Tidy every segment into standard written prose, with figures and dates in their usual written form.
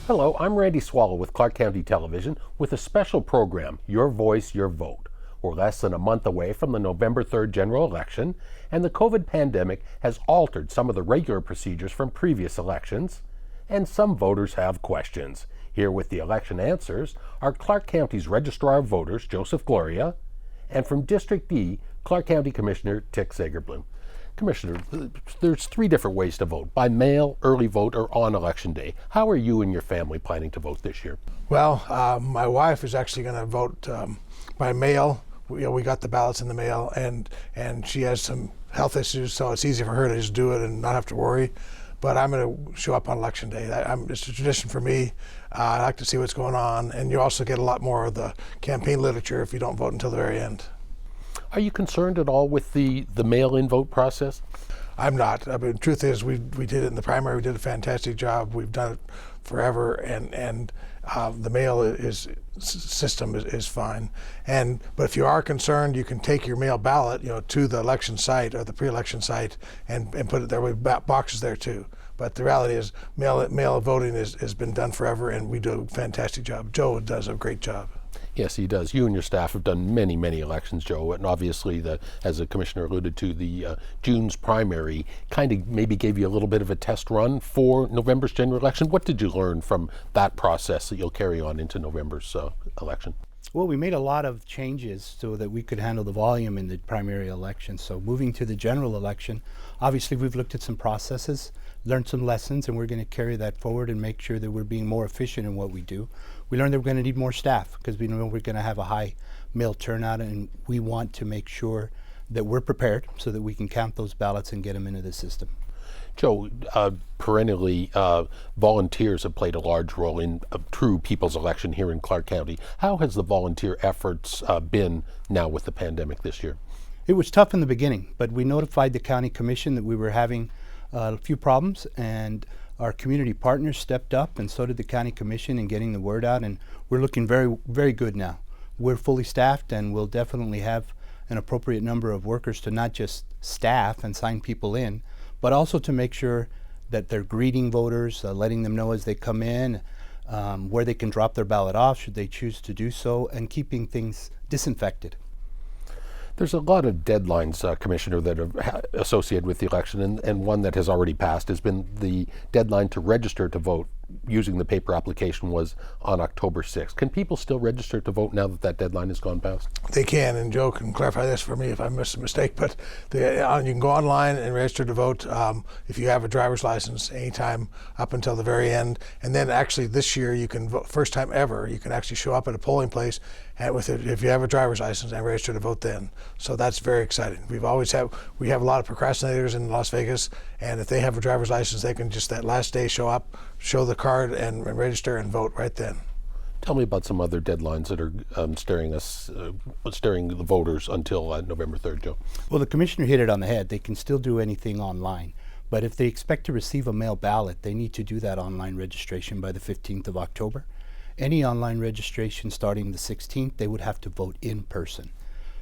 Hello, I'm Randy Swallow with Clark County Television with a special program, Your Voice, Your Vote. We're less than a month away from the November 3rd general election, and the COVID pandemic has altered some of the regular procedures from previous elections, and some voters have questions. Here with the election answers are Clark County's Registrar of Voters, Joseph Gloria, and from District D, Clark County Commissioner Tick Sagerblum. Commissioner, there's three different ways to vote: by mail, early vote, or on election day. How are you and your family planning to vote this year? Well, my wife is actually going to vote by mail. We got the ballots in the mail, and she has some health issues, so it's easy for her to just do it and not have to worry. But I'm going to show up on election day. It's a tradition for me. I like to see what's going on, and you also get a lot more of the campaign literature if you don't vote until the very end. Are you concerned at all with the mail-in vote process? I'm not. I mean, the truth is, we did it in the primary. We did a fantastic job. We've done it forever, and the mail system is fine. But if you are concerned, you can take your mail ballot, to the election site or the pre-election site, and put it there with boxes there too. But the reality is, mail voting has been done forever, and we do a fantastic job. Joe does a great job. Yes, he does. You and your staff have done many, many elections, Joe, and obviously, as the commissioner alluded to, the June's primary kind of maybe gave you a little bit of a test run for November's general election. What did you learn from that process that you'll carry on into November's election? Well, we made a lot of changes so that we could handle the volume in the primary election. So moving to the general election, obviously we've looked at some processes, learned some lessons, and we're going to carry that forward and make sure that we're being more efficient in what we do. We learned that we're going to need more staff because we know we're going to have a high mail turnout, and we want to make sure that we're prepared so that we can count those ballots and get them into the system. Joe, perennially, volunteers have played a large role in a true people's election here in Clark County. How has the volunteer efforts been now with the pandemic this year? It was tough in the beginning, but we notified the county commission that we were having a few problems, and our community partners stepped up, and so did the county commission in getting the word out, and we're looking very, very good now. We're fully staffed, and we'll definitely have an appropriate number of workers to not just staff and sign people in, but also to make sure that they're greeting voters, letting them know as they come in where they can drop their ballot off should they choose to do so, and keeping things disinfected. There's a lot of deadlines, Commissioner, that are associated with the election, and one that has already passed has been the deadline to register to vote using the paper application was on October 6th. Can people still register to vote now that that deadline has gone past? They can, and Joe can clarify this for me if I missed a mistake, but you can go online and register to vote if you have a driver's license anytime up until the very end. And then actually this year you can vote, first time ever, you can actually show up at a polling place and if you have a driver's license and register to vote then. So that's very exciting. We have a lot of procrastinators in Las Vegas, and if they have a driver's license, they can just that last day show up, show the card, and register and vote right then. Tell me about some other deadlines that are staring the voters until November 3rd, Joe. Well, the commissioner hit it on the head. They can still do anything online, but if they expect to receive a mail ballot, they need to do that online registration by the 15th of October. Any online registration starting the 16th, they would have to vote in person.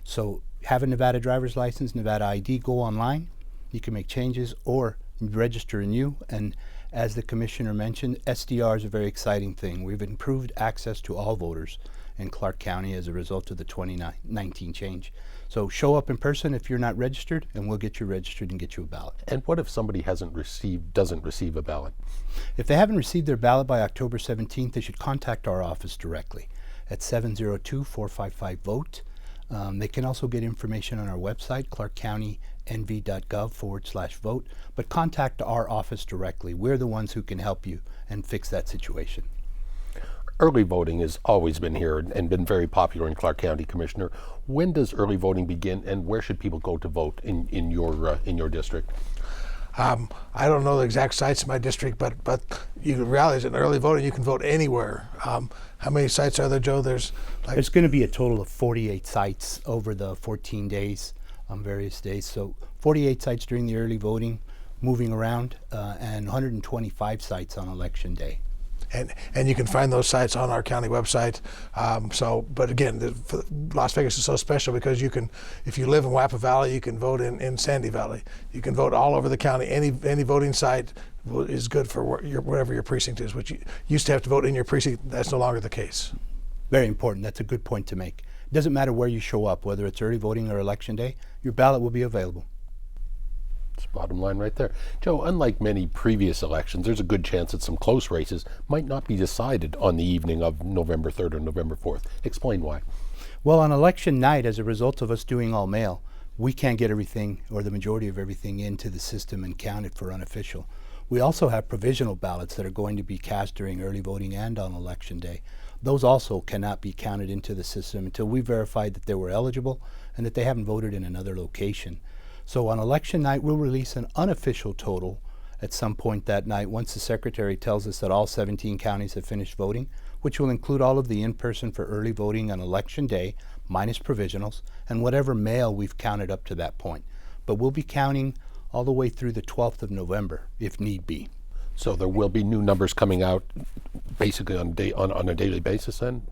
So have a Nevada driver's license, Nevada ID, go online. You can make changes or register anew. And as the commissioner mentioned, SDR is a very exciting thing. We've improved access to all voters in Clark County as a result of the 2019 change. So show up in person if you're not registered, and we'll get you registered and get you a ballot. And what if somebody doesn't receive a ballot? If they haven't received their ballot by October 17th, they should contact our office directly at 702-455-VOTE. They can also get information on our website, clarkcountynv.gov/vote, but contact our office directly. We're the ones who can help you and fix that situation. Early voting has always been here and been very popular in Clark County, Commissioner. When does early voting begin, and where should people go to vote in your district? I don't know the exact sites in my district, but you can realize in early voting you can vote anywhere. How many sites are there, Joe? There's going to be a total of 48 sites over the 14 days on various days. So 48 sites during the early voting, moving around, and 125 sites on election day. And you can find those sites on our county website. But again, Las Vegas is so special because you can, if you live in Wappa Valley, you can vote in Sandy Valley. You can vote all over the county. Any voting site is good for whatever your precinct is. Which you used to have to vote in your precinct, that's no longer the case. Very important. That's a good point to make. It doesn't matter where you show up, whether it's early voting or election day, your ballot will be available. It's bottom line right there. Joe, unlike many previous elections, there's a good chance that some close races might not be decided on the evening of November 3rd or November 4th. Explain why. Well, on election night, as a result of us doing all mail, we can't get everything or the majority of everything into the system and counted for unofficial. We also have provisional ballots that are going to be cast during early voting and on election day. Those also cannot be counted into the system until we verified that they were eligible and that they haven't voted in another location. So on election night, we'll release an unofficial total at some point that night once the Secretary tells us that all 17 counties have finished voting, which will include all of the in-person for early voting on election day, minus provisionals, and whatever mail we've counted up to that point. But we'll be counting all the way through the 12th of November, if need be. So there will be new numbers coming out basically on a daily basis then?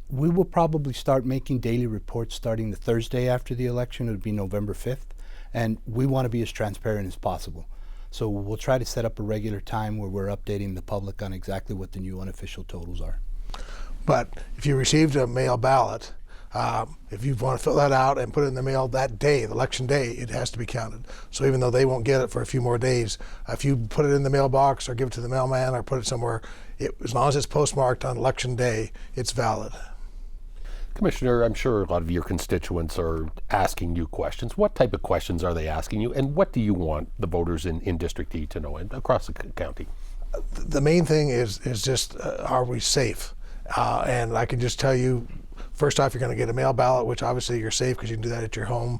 We will probably start making daily reports starting the Thursday after the election. It would be November 5th. And we want to be as transparent as possible. So we'll try to set up a regular time where we're updating the public on exactly what the new unofficial totals are. But if you received a mail ballot, if you want to fill that out and put it in the mail that day, the election day, it has to be counted. So even though they won't get it for a few more days, if you put it in the mailbox or give it to the mailman or put it somewhere, as long as it's postmarked on election day, it's valid. Commissioner, I'm sure a lot of your constituents are asking you questions. What type of questions are they asking you, and what do you want the voters in District E to know and across the county? The main thing is just, are we safe? And I can just tell you, first off, you're going to get a mail ballot, which obviously you're safe because you can do that at your home.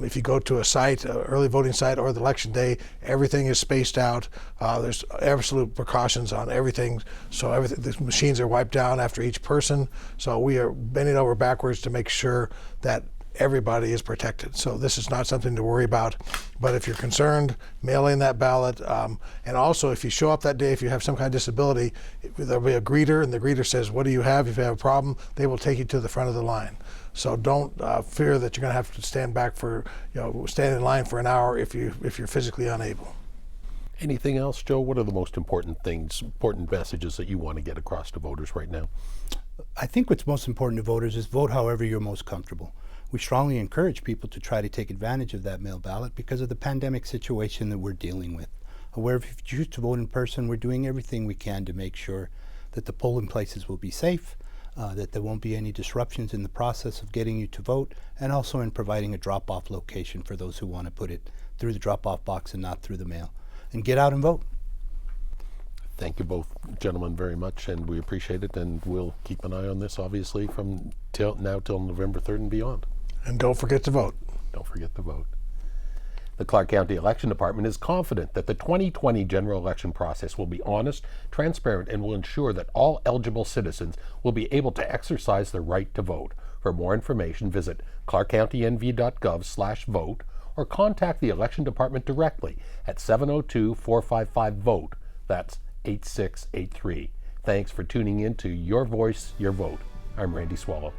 If you go to a site, an early voting site or the election day, everything is spaced out. There's absolute precautions on everything. So the machines are wiped down after each person. So we are bending over backwards to make sure that everybody is protected. So this is not something to worry about. But if you're concerned, mail in that ballot. And also, if you show up that day, if you have some kind of disability, there'll be a greeter, and the greeter says, what do you have? If you have a problem, they will take you to the front of the line. So don't fear that you're going to have to stand in line for an hour if you're physically unable. Anything else, Joe? What are the most important things, important messages that you want to get across to voters right now? I think what's most important to voters is vote however you're most comfortable. We strongly encourage people to try to take advantage of that mail ballot because of the pandemic situation that we're dealing with. However, if you choose to vote in person, we're doing everything we can to make sure that the polling places will be safe, that there won't be any disruptions in the process of getting you to vote, and also in providing a drop-off location for those who want to put it through the drop-off box and not through the mail. And get out and vote. Thank you both gentlemen very much, and we appreciate it, and we'll keep an eye on this obviously from now till November 3rd and beyond. And don't forget to vote. Don't forget to vote. The Clark County Election Department is confident that the 2020 general election process will be honest, transparent, and will ensure that all eligible citizens will be able to exercise their right to vote. For more information, visit clarkcountynv.gov/vote or contact the Election Department directly at 702-455-VOTE. That's 8683. Thanks for tuning in to Your Voice, Your Vote. I'm Randy Swallow.